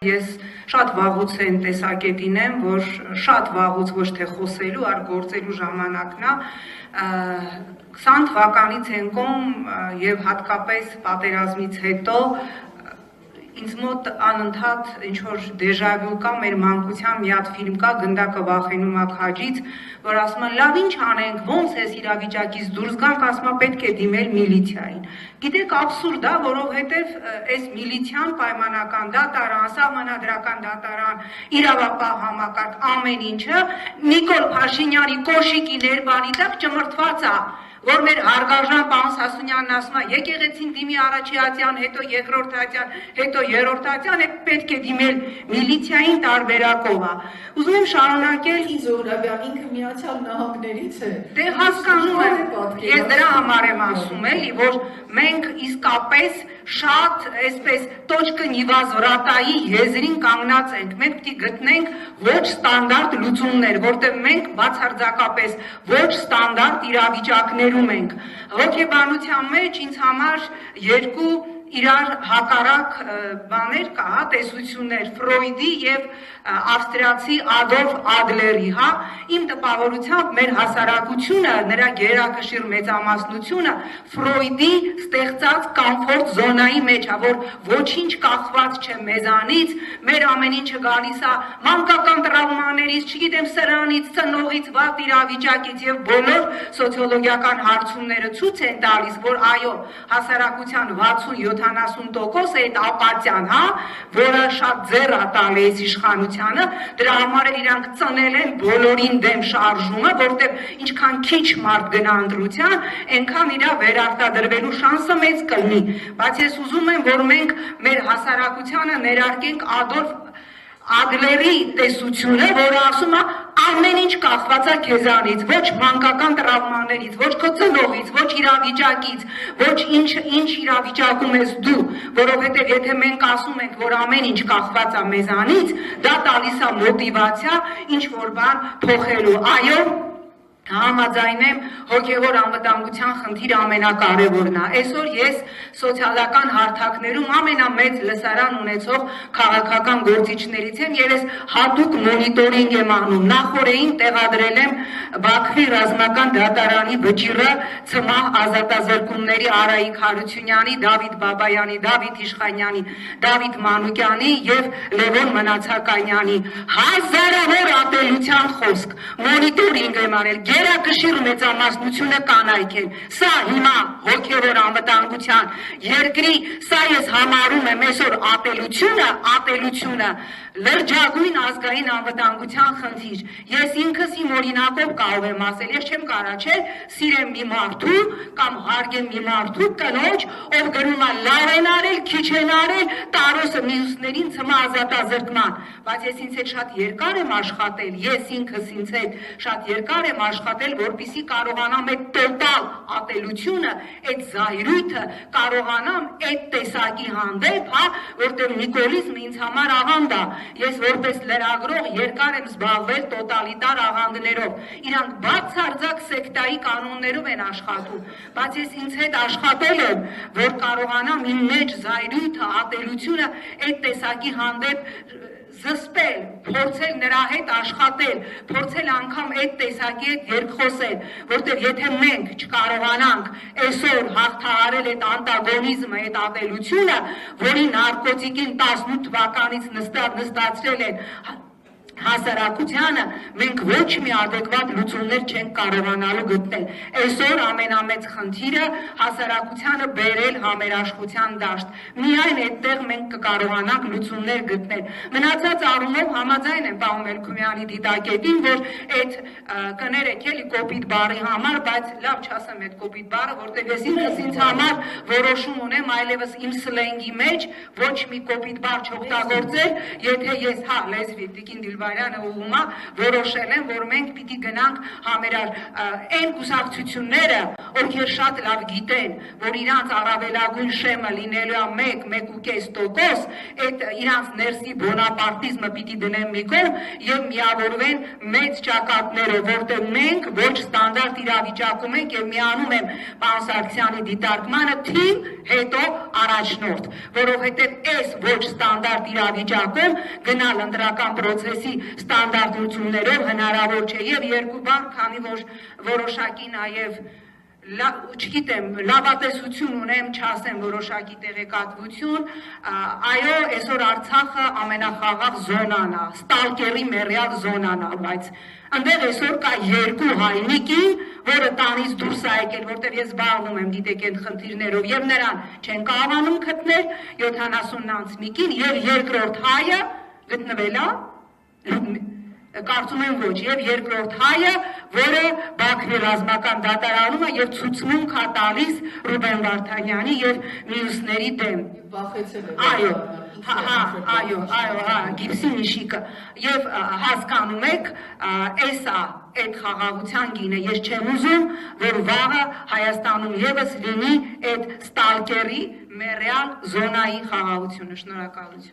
Ես շատ վաղուց են տեսակետին եմ, որ շատ վաղուց ոչ թե խոսելու, այլ գործելու ժամանակն է, 20 թվականից ենկոմ եւ հատկապես պատերազմից հետո ինձ մոտ անընդհատ ինչ-որ դեժավյու կա, մեր մանկության մի հատ ֆիլմ կա, Գնդակը վախենում ա քաջից, որ ասում են լավ ինչ անենք, ոնց էս իրավիճակից դուրս գանք, ասում ա պետք է դիմել միլիցիային։ Գիտեք աբսուրդ է, որովհետև այս միլիցիան պայմանական դատարան, սահմանադրական դատարան, իրավապահ համակարգ, ամեն ինչը Նիկոլ Փաշինյանի կոշիկի ներբանի տակ ճմրթված է, որ մեր հարգարժան պարոն Սասունյանն ասում է եկեղեցին դիմի առաջի ատյան, հետո երկրորդ ատյան, հետո երրորդ ատյան, պետք է դիմել միլիցիային տարբերակով է։ Ուզում եմ շարունակել Զոհրաբյան ինքը Միացյալ Նահանգներից է։ Դե հասկանում եմ, ես դրա համար եմ ասում էլի, որ մենք իսկապես շատ այսպես точка невозврата-ի եզրին կանգնած ենք, մենք պիտի գտնենք ոչ ստանդարտ լուծումներ, որտեղ մենք բացարձակապես ոչ ստանդարտ իրավիճակներում ենք։ Հոգեբանության մեջ ինձ համար երկու իրար հակառակ բաներ կա, տեսություններ, Ֆրոյդի եւ ավստրիացի Ադոլֆ Ադլերի, հա, իմ տպավորությամբ մեր հասարակությունը, նրա գերակշիռ մեծամասնությունը Ֆրոյդի ստեղծած կոմֆորտ զոնայի մեջ է, որ ոչինչ կախված չէ մեզանից, մեր ամեն ինչը գալիս է մանկական տրավմաներից, չգիտեմ, սրանից, ծնողից, վատ իրավիճակից եւ բոլոր սոցիոլոգիական հարցումները ցույց են տալիս, որ այո, հասարակության 60-70% է այդ ապատյան, հա, որը շատ ձեռ է տալի այս իշխանությանը, դրա համար էլ իրանք ծնել են բոլորին դեմ շարժումը, որտեղ ինչքան քիչ մարդ գնա ընտրության, այնքան իրա վերարտադրվելու շանսը մեծ կլինի, բայց ես ուզում եմ, որ մենք մեր հասարակությանը ներարկենք Ադոլֆ Ադլերի տեսությունը, որը ասում է ամեն ինչ կախված է քեզանից, ոչ մանկական տրավմաներից, ոչ քո ծնողից, ոչ իրավիճակից, ոչ ինչ իրավիճակում ես դու, որովհետև եթե մենք ասում ենք, որ ամեն ինչ կախված է մեզանից, դա տալիս է մոտիվացիա ինչ որ բան փոխելու, այո, համաձայն եմ, հոգևոր անվտանգության խնդիրը ամենակարևորն է։ Այսօր ես սոցիալական հարթակներում ամենամեծ լսարան ունեցող քաղաքական գործիչներից եմ եւ ես հատուկ մոնիտորինգ եմ անում։ Նախորդին տեղադրել եմ Բաքվի ռազմական դատարանի վճիռը ՑՄԱ ազատազրկումների Արայիկ Հարությունյանի, Դավիթ Բաբայանի, Դավիթ Իշխանյանի, Դավիթ Մանուկյանի եւ Լևոն Մնացականյանի հազարավոր ատելության խոսք։ Մոնիտորինգ եմ արել Գերակշիռ մեծամասնությունը կանայք են, սա հիմա հոգևոր անվտանգության երկրի, սա ես համարում եմ այսօր ատելությունը, լրջագույն ազգային անվտանգության խնդիր, ես ինքս իմ օրինակով կարող եմ ասել, ես չեմ կարա, չէ, սիրեմ մի մարդու կամ հարգեմ մի մարդու կնոջ, ով գրում է լավ են արել, քիչ են արել, տարոսը մյուսներին ՑՄԱ ազատազրկման, բայց ես ինձ հետ շատ երկար եմ աշխատել, ես ինքս ինձ հետ շատ երկար եմ աշխատել, որպեսզի կարողանամ այդ տոտալ ատելությունը, այդ զայրույթը կարողանամ այդ տեսակի հանդեպ, հա, որտեղ նիկոլիզմը ինձ համար աղանդ է, ես որպես լրագրող երկար եմ զբաղվել տոտալիտար աղանդներով, իրանք բացարձակ սեկտայի կանոններով են աշխատում, բայց ես ինձ հետ աշխատել եմ, որ կարողանամ իմ մեջ զայրույթը, ատելությունը այդ տեսակի հանդեպ զսպել, փորձել նրա հետ աշխատել, փորձել անգամ այդ տեսակի հետ երկխոսել, որտեղ եթե մենք չկարողանանք այսօր հաղթահարել այդ անտագոնիզմը, այդ ատելությունը, որի նարկոտիկին 18 թվականից նստացրել են հասարակությանը, մենք ոչ մի adekvat լուծումներ չենք կարողանալու գտնել։ Այսօր ամենամեծ խնդիրը հասարակությանը բերել համերաշխության դաշտ։ Միայն այդտեղ մենք կկարողանանք լուծումներ գտնել։ Մնացած առումով համաձայն եմ պարոն Մելքումյանի դիտակետին, որ այդ կներեք էլի կոպիտ բառի համար, բայց լավ չասեմ այդ կոպիտ բառը, որտեղ ես ինձ համար որոշում ունեմ այլևս իմ սլենգի մեջ ոչ մի կոպիտ բառ չօգտագործել, եթե ես լեզվի Տիկին Ղարիբարյանը ու հիմա որոշել են, որ մենք պիտի գնանք համերար այն կուսակցությունները, ովքեր շատ լավ գիտեն, որ իրանց առավելագույն շեմը լինելու է 1-1.5%, այդ իրանց ներսի բոնապարտիզմը պիտի դնեն մի կողմ եւ միավորվեն մեծ ճակատներով, որտեղ մենք ոչ ստանդարտ իրավիճակում ենք եւ միանում եմ պարոն Սարգսյանի դիտարկմանը թիմ հետո առաջնորդ, որովհետեւ այս ոչ ստանդարտ իրավիճակում գնալ ընտրական process-ի ստանդարտություններով հնարավոր չէ եւ երկու բան, քանի որ որոշակի նաեւ չգիտեմ, լավատեսություն ունեմ, չասեմ որոշակի տեղեկատվություն, այո, այսօր Արցախը ամենախաղաղ զոնան է, ստալկերի մեռյալ զոնան է, բայց այնտեղ այսօր կա երկու հայնիկի, որը տանից դուրս է եկել, որտեղ ես զբաղվում եմ, գիտեք, այդ խնդիրներով, եւ նրան չեն կարողանում գտնել 70-ն անց մի կին, եւ երկրորդ հայը գտնվել է, կարծում եմ ոչ, եւ երկրորդ հայը, որը Բաքվի ռազմական դատարանում է եւ ցուցմունք է տալիս Ռուբեն Վարդանյանի եւ մյուսների դեմ։ Այո, գիպսի նիշիկը եւ հասկանում եք, էսա այդ խաղաղության գինը, ես չեմ ուզում, որ վաղը Հայաստանում եւս լինի այդ ստալկերի մեռյալ զոնայի խաղաղությունը։ Շնորհակալություն։